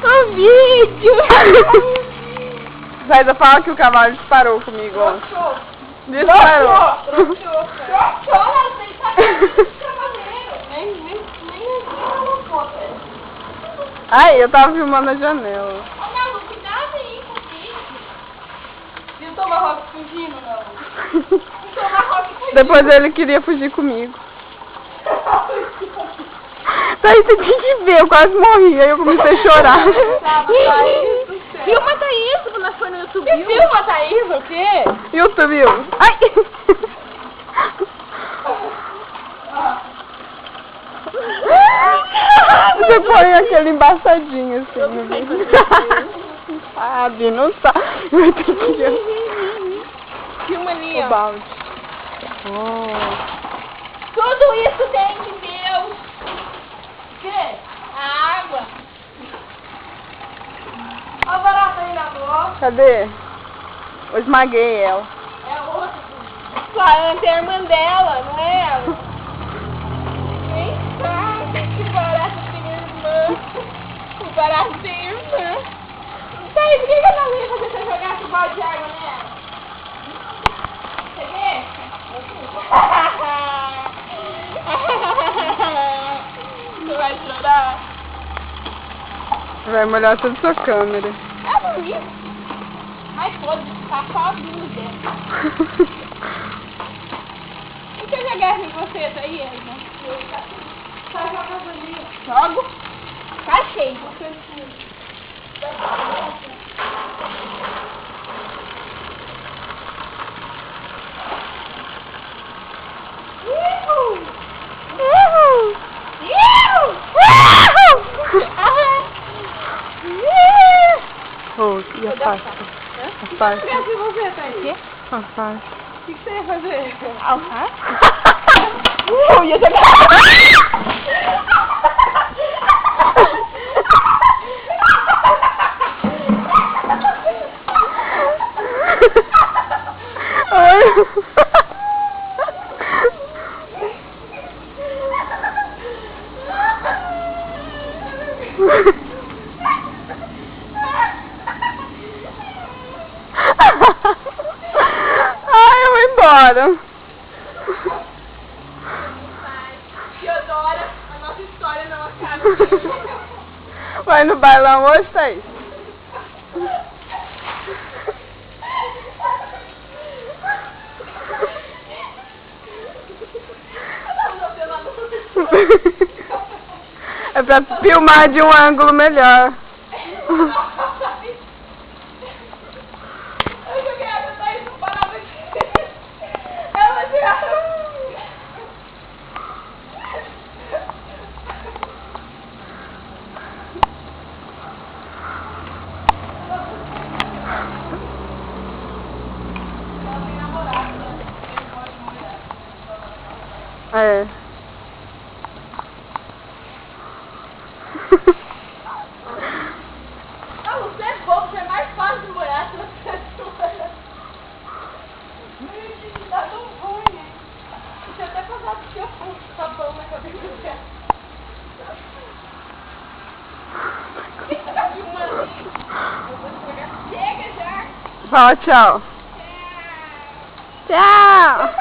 O vídeo! Zaida, fala que o cavalo disparou comigo ontem. Disparou! Ela tem que saber do cavaleiro. Nem Ai, eu tava filmando a janela. Ô, Malu, cuidado aí com isso. Viu o Tomahawk fugindo, não? O Tomahawk fugindo. Depois ele queria fugir comigo. Daí você tinha que ver, eu quase morri, aí eu comecei a chorar. Filma Thaís, quando nós foi no YouTube. Filma Thaís, o quê? YouTube. Ai! Você põe aquele embaçadinho assim no vídeo. Sabe, não sabe. Vai ter que Filma ali, o ó. balde. Tudo isso tem de Deus. Que? A água. Olha a barata aí na boca. Cadê? Eu esmaguei ela. É outra. Sua anta é a irmã dela, não é ela? Nem sabe que o barato tem irmã. O barato tem irmã. Thaís, por que a Ana ia fazer você jogar esse balde de água nela? Você vê? Você vai chorar? Vai molhar toda a sua câmera. É bonito. Mas pode ficar sozinho dentro. E se eu jogasse em você, Thaís? Só joga ali. Jogo? Tá cheio. Oh, e a faixa? A faixa? O que você, Thaís? A faixa. O que você ia fazer? Alface? Ia jogar. Ai, eu vou embora. Teodora, a nossa história não acaba. Vai no bailão hoje, Thaís? É pra filmar de um ângulo melhor. Eu joguei água, Thaís não parava aqui. Ela tirava. É. Ah, você é bobo, você é mais fácil de molhar se você é. Tá tão ruim. Você até passar do seu sabão na cabeça dela. O que você tá filmando aí? Eu vou te pegar. Chega já! Fala tchau. Tchau! Tchau!